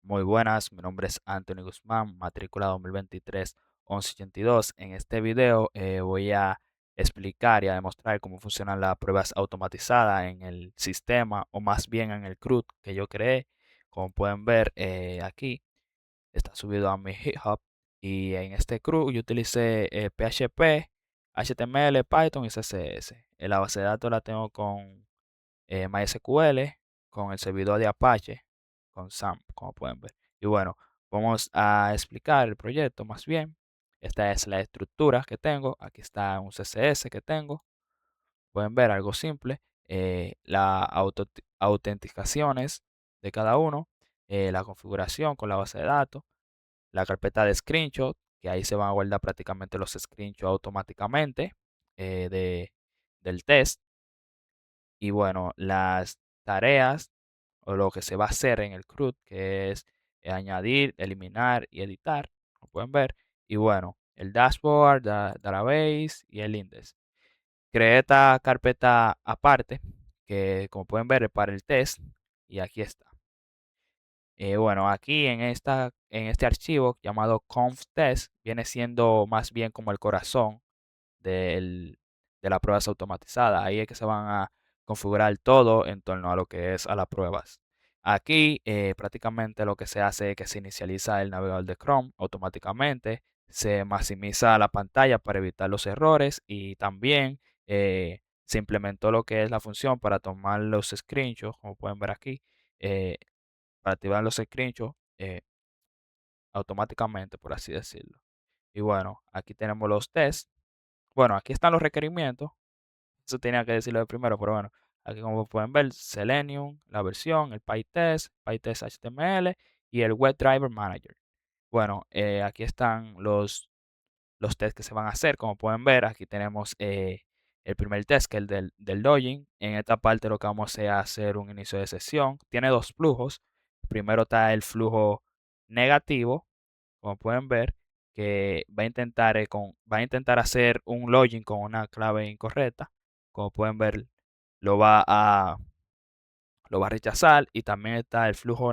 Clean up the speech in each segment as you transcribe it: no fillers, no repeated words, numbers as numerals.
Muy buenas, mi nombre es Anthony Guzmán, matrícula 2023-1182. En este video voy a explicar y a demostrar cómo funcionan las pruebas automatizadas en el sistema o más bien en el CRUD que yo creé. Como pueden ver aquí, está subido a mi GitHub y en este CRUD yo utilicé PHP, HTML, Python y CSS. En la base de datos la tengo con MySQL, con el servidor de Apache, con SAMP, como pueden ver. Y bueno, vamos a explicar el proyecto más bien. Esta es la estructura que tengo. Aquí está un CSS que tengo. Pueden ver algo simple. Las autenticaciones de cada uno. La configuración con la base de datos. La carpeta de screenshot, que ahí se van a guardar prácticamente los screenshots automáticamente del test. Y bueno, las tareas o lo que se va a hacer en el CRUD, que es añadir, eliminar y editar, como pueden ver. Y bueno, el dashboard, database y el index. Creé esta carpeta aparte, que como pueden ver es para el test, y aquí está. Bueno, aquí en este archivo llamado conf-test viene siendo más bien como el corazón del- de las pruebas automatizadas. Ahí es que se van a configurar todo en torno a lo que es a las pruebas. Aquí prácticamente lo que se hace es que se inicializa el navegador de Chrome automáticamente, se maximiza la pantalla para evitar los errores y también se implementó lo que es la función para tomar los screenshots, como pueden ver aquí, eh, para activar los screenshots automáticamente, por así decirlo. Y bueno, aquí tenemos los tests. Bueno, aquí están los requerimientos. Eso tenía que decirlo de primero, pero bueno, aquí como pueden ver, Selenium, la versión, el PyTest, PyTest HTML y el WebDriver Manager. Bueno, aquí están los tests que se van a hacer. Como pueden ver, aquí tenemos el primer test, que es el del login. En esta parte lo que vamos a hacer es hacer un inicio de sesión. Tiene dos flujos. Primero está el flujo negativo, como pueden ver, que va a intentar hacer un login con una clave incorrecta. Como pueden ver, lo va a, lo va a rechazar. Y también está el flujo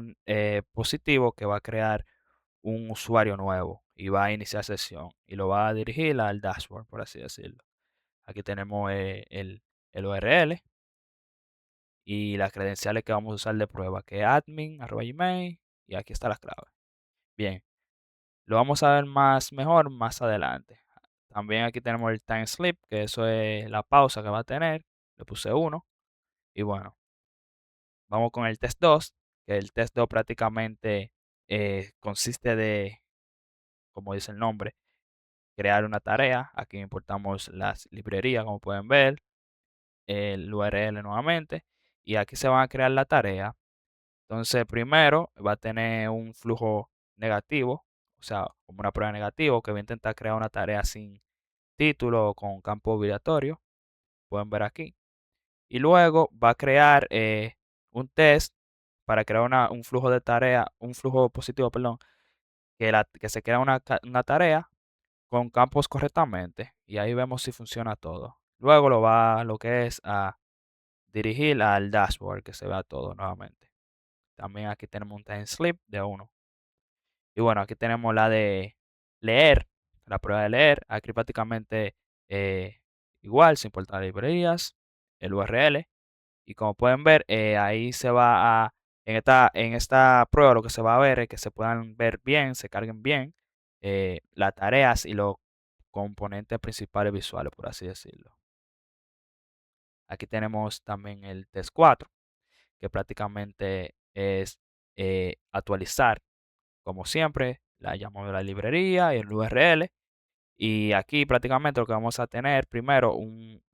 positivo, que va a crear un usuario nuevo y va a iniciar sesión y lo va a dirigir al dashboard, por así decirlo. Aquí tenemos el URL y las credenciales que vamos a usar de prueba, que es admin@gmail, y aquí está la clave. Bien, lo vamos a ver mejor más adelante. También aquí tenemos el time sleep, que eso es la pausa que va a tener. Le puse 1. Y bueno, vamos con el test 2, que el test 2 prácticamente consiste de, como dice el nombre, crear una tarea. Aquí importamos las librerías, como pueden ver, el URL nuevamente. Y aquí se van a crear la tarea. Entonces, primero va a tener un flujo negativo, o sea, como una prueba negativa, que va a intentar crear una tarea sin título o con campo obligatorio. Pueden ver aquí. Y luego va a crear un test para crear un flujo de tarea, un flujo positivo, perdón, que se crea una tarea con campos correctamente. Y ahí vemos si funciona todo. Luego lo que es a dirigir al dashboard, que se vea todo nuevamente. También aquí tenemos un time slip de 1. Y bueno, aquí tenemos la de leer, la prueba de leer. Aquí prácticamente eh, igual, sin importar librerías, el URL. Y como pueden ver, ahí se va en esta prueba lo que se va a ver es que se puedan ver bien, se carguen bien las tareas y los componentes principales visuales, por así decirlo. Aquí tenemos también el test 4, que prácticamente es actualizar, como siempre, la llamamos de la librería y el URL. Y aquí prácticamente lo que vamos a tener, primero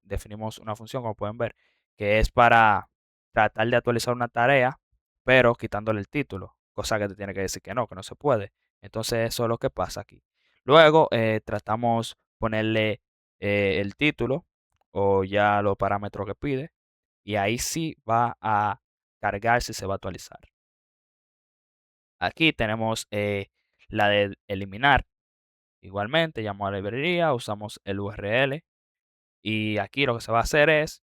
definimos una función, como pueden ver, que es para tratar de actualizar una tarea, pero quitándole el título, cosa que te tiene que decir que no se puede. Entonces eso es lo que pasa aquí. Luego tratamos ponerle el título o ya los parámetros que pide, y ahí sí va a cargar si se va a actualizar. Aquí tenemos la de eliminar. Igualmente, llamo a la librería, usamos el URL y aquí lo que se va a hacer es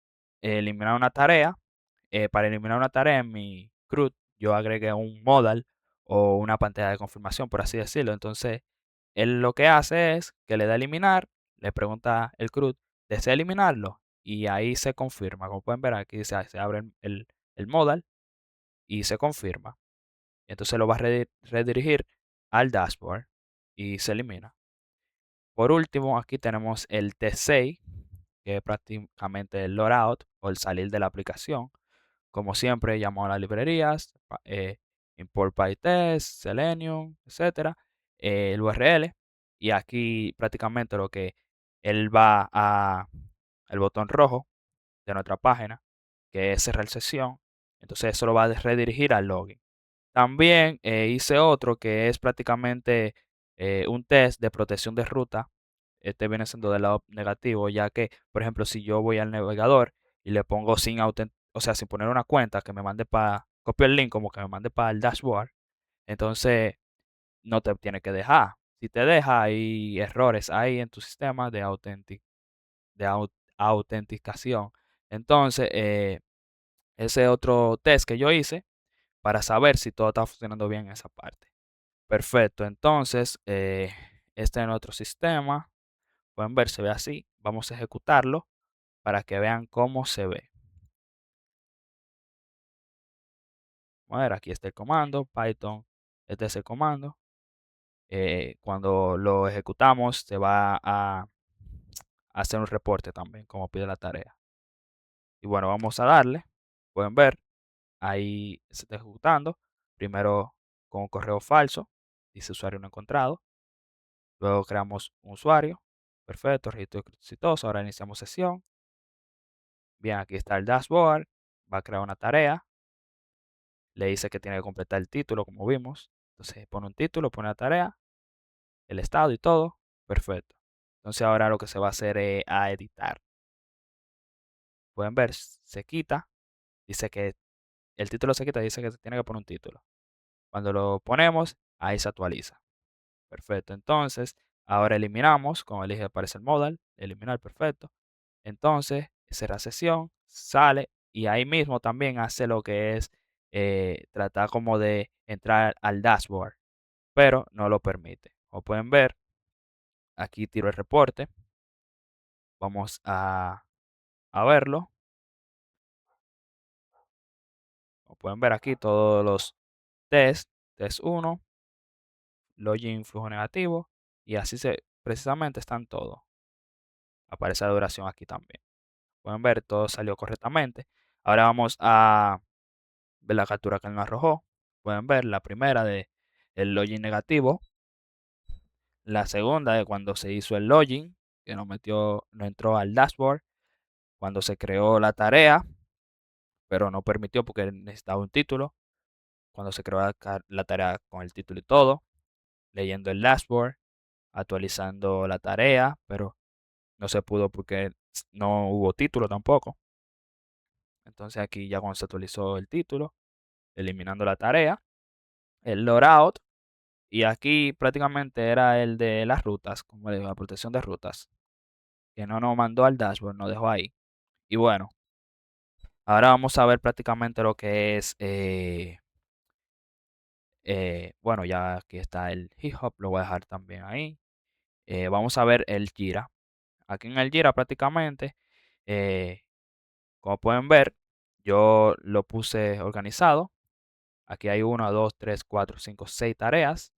eliminar una tarea. Para eliminar una tarea en mi CRUD, yo agregué un modal o una pantalla de confirmación, por así decirlo. Entonces, él lo que hace es que le da a eliminar, le pregunta el CRUD, ¿desea eliminarlo? Y ahí se confirma. Como pueden ver aquí se abre el modal y se confirma. Entonces lo va a redirigir al dashboard y se elimina. Por último, aquí tenemos el T6, que es prácticamente el loadout o el salir de la aplicación. Como siempre, llamó a las librerías, import PyTest, Selenium, etcétera, el URL. Y aquí prácticamente lo que él va a el botón rojo de nuestra página, que es cerrar sesión. Entonces eso lo va a redirigir al login. También hice otro que es prácticamente un test de protección de ruta. Este viene siendo del lado negativo, ya que, por ejemplo, si yo voy al navegador y le pongo o sea, sin poner una cuenta, que me mande para, copio el link como que me mande para el dashboard, entonces no te tiene que dejar. Si te deja, hay errores ahí en tu sistema de autenticación. Entonces, ese otro test que yo hice para saber si todo está funcionando bien en esa parte. Perfecto, entonces este es nuestro sistema. Pueden ver, se ve así. Vamos a ejecutarlo para que vean cómo se ve. A ver, aquí está el comando, Python. Este es el comando. Cuando lo ejecutamos, se va a hacer un reporte también, como pide la tarea. Y bueno, vamos a darle. Pueden ver, ahí se está ejecutando. Primero con un correo falso, dice usuario no encontrado. Luego creamos un usuario. Perfecto, registro exitoso. Ahora iniciamos sesión. Bien, aquí está el dashboard. Va a crear una tarea. Le dice que tiene que completar el título, como vimos. Entonces pone un título, pone la tarea, el estado y todo. Perfecto. Entonces ahora lo que se va a hacer es a editar. Pueden ver, se quita. Dice que el título se quita, dice que se tiene que poner un título. Cuando lo ponemos, ahí se actualiza. Perfecto. Entonces, ahora eliminamos, como elige aparece el modal, eliminar, perfecto. Entonces, cerrar sesión, sale y ahí mismo también hace lo que es tratar como de entrar al dashboard, pero no lo permite. Como pueden ver, aquí tiro el reporte. Vamos a verlo. Como pueden ver aquí todos los tests, test 1, login flujo negativo y así precisamente están todos. Aparece la duración aquí también. Pueden ver, todo salió correctamente. Ahora vamos a ver la captura que él nos arrojó. Pueden ver la primera de el login negativo. La segunda de cuando se hizo el login, que no entró al dashboard. Cuando se creó la tarea, pero no permitió porque necesitaba un título. Cuando se creó la tarea con el título y todo. Leyendo el dashboard, actualizando la tarea, pero no se pudo porque no hubo título tampoco. Entonces aquí ya cuando se actualizó el título, eliminando la tarea, el loadout, y aquí prácticamente era el de las rutas, como le digo, la protección de rutas, que no nos mandó al dashboard, nos dejó ahí. Y bueno, ahora vamos a ver prácticamente lo que es, bueno, ya aquí está el GitHub, lo voy a dejar también ahí. Vamos a ver el Jira. Aquí en el Jira prácticamente, eh, como pueden ver, yo lo puse organizado. Aquí hay 1, 2, 3, 4, 5, 6 tareas.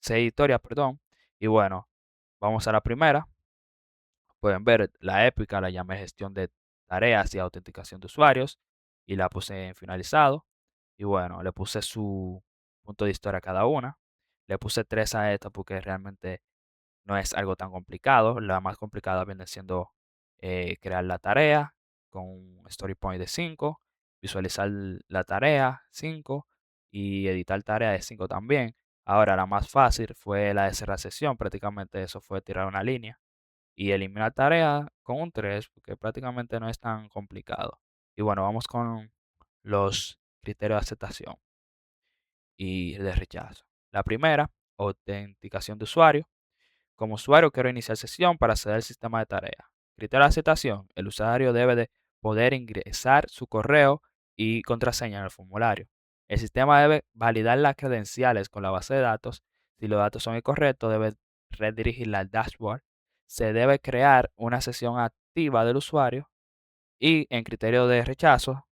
6 historias, perdón. Y bueno, vamos a la primera. Pueden ver la épica, la llamé gestión de tareas y autenticación de usuarios. Y la puse en finalizado. Y bueno, le puse su punto de historia a cada una. Le puse 3 a esta porque realmente no es algo tan complicado. La más complicada viene siendo crear la tarea con un story point de 5, visualizar la tarea 5 y editar tarea de 5 también. Ahora la más fácil fue la de cerrar sesión, prácticamente eso fue tirar una línea y eliminar tarea con un 3 porque prácticamente no es tan complicado. Y bueno, vamos con los criterios de aceptación y de rechazo. La primera, autenticación de usuario. Como usuario quiero iniciar sesión para acceder al sistema de tareas. Criterio de aceptación. El usuario debe de poder ingresar su correo y contraseña en el formulario. El sistema debe validar las credenciales con la base de datos. Si los datos son incorrectos, debe redirigirla al dashboard. Se debe crear una sesión activa del usuario y en criterio de rechazo,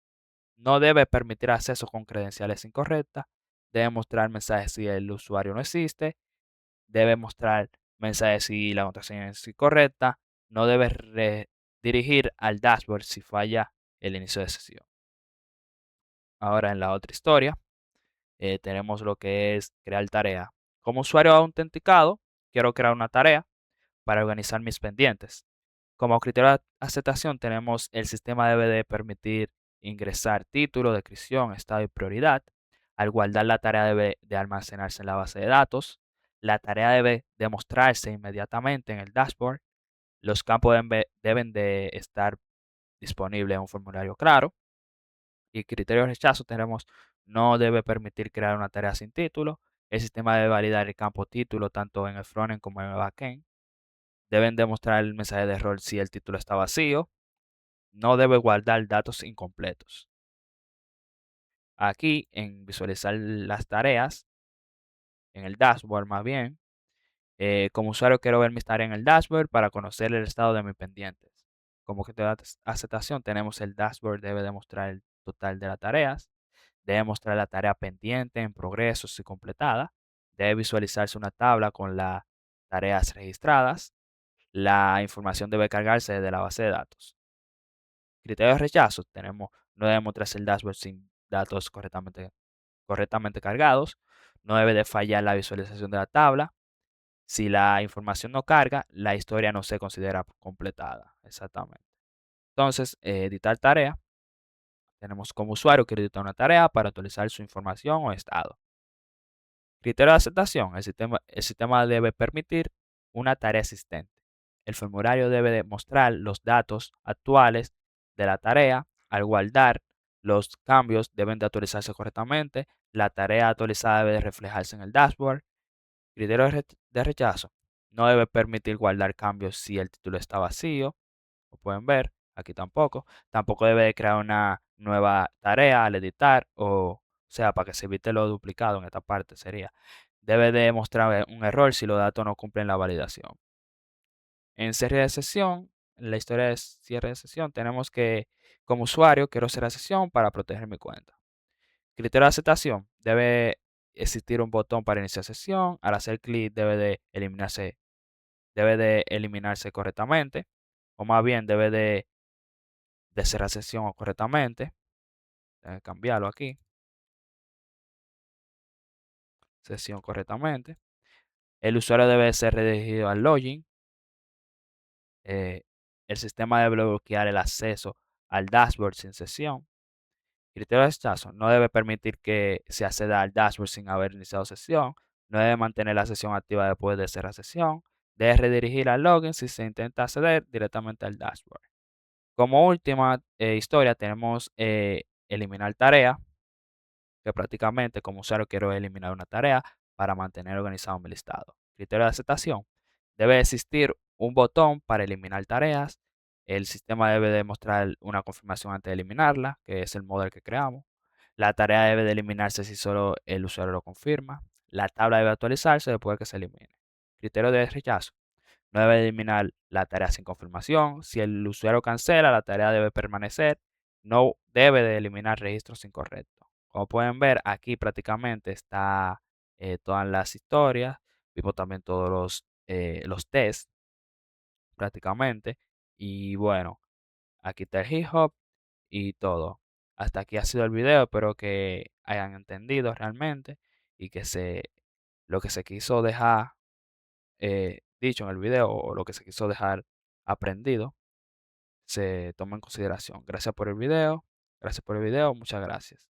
no debe permitir acceso con credenciales incorrectas. Debe mostrar mensajes si el usuario no existe. Debe mostrar mensajes si la contraseña es incorrecta. No debe redirigir al dashboard si falla el inicio de sesión. Ahora en la otra historia tenemos lo que es crear tarea. Como usuario autenticado, quiero crear una tarea para organizar mis pendientes. Como criterio de aceptación tenemos el sistema debe de permitir ingresar título, descripción, estado y prioridad. Al guardar la tarea debe de almacenarse en la base de datos. La tarea debe de mostrarse inmediatamente en el dashboard. Los campos deben de estar disponibles en un formulario claro. Y criterio de rechazo tenemos no debe permitir crear una tarea sin título. El sistema debe validar el campo título tanto en el frontend como en el backend. Deben demostrar el mensaje de error si el título está vacío. No debe guardar datos incompletos. Aquí en visualizar las tareas, en el dashboard más bien, como usuario quiero ver mis tareas en el dashboard para conocer el estado de mis pendientes. Como que de aceptación tenemos el dashboard debe demostrar el total de las tareas. Debe mostrar la tarea pendiente, en progreso, si completada. Debe visualizarse una tabla con las tareas registradas. La información debe cargarse desde la base de datos. Criterio de rechazo, tenemos, no debe mostrarse el dashboard sin datos correctamente cargados. No debe de fallar la visualización de la tabla. Si la información no carga, la historia no se considera completada. Exactamente. Entonces, editar tarea. Tenemos como usuario que editar una tarea para actualizar su información o estado. Criterio de aceptación. El sistema debe permitir una tarea existente. El formulario debe demostrar los datos actuales de la tarea. Al guardar, los cambios deben de actualizarse correctamente. La tarea actualizada debe de reflejarse en el dashboard. Criterio de rechazo. No debe permitir guardar cambios si el título está vacío. Lo pueden ver, aquí tampoco. Tampoco debe de crear una nueva tarea al editar o sea, para que se evite lo duplicado en esta parte sería. Debe de mostrar un error si los datos no cumplen la validación. En cierre de sesión, en la historia de cierre de sesión, tenemos que como usuario quiero cerrar sesión para proteger mi cuenta. Criterio de aceptación. Debe existir un botón para iniciar sesión. Al hacer clic debe de eliminarse correctamente. O más bien de cerrar sesión correctamente. Cambiarlo aquí. Sesión correctamente. El usuario debe ser redirigido al login. eh, el sistema debe bloquear el acceso al dashboard sin sesión. Criterio de rechazo. No debe permitir que se acceda al dashboard sin haber iniciado sesión. No debe mantener la sesión activa después de cerrar sesión. Debe redirigir al login si se intenta acceder directamente al dashboard. Como última historia tenemos eliminar tarea, que prácticamente como usuario quiero eliminar una tarea para mantener organizado mi listado. Criterio de aceptación. Debe existir un botón para eliminar tareas. El sistema debe demostrar una confirmación antes de eliminarla, que es el modelo que creamos. La tarea debe de eliminarse si solo el usuario lo confirma. La tabla debe actualizarse después de que se elimine. Criterio de rechazo. No debe eliminar la tarea sin confirmación. Si el usuario cancela, la tarea debe permanecer. No debe de eliminar registros incorrectos. Como pueden ver, aquí prácticamente está todas las historias. Vimos también todos los tests prácticamente. Y bueno, aquí está el hip hop y todo. Hasta aquí ha sido el video. Espero que hayan entendido realmente y que lo que se quiso dejar dicho en el video o lo que se quiso dejar aprendido se toma en consideración. Gracias por el video. Gracias por el video. Muchas gracias.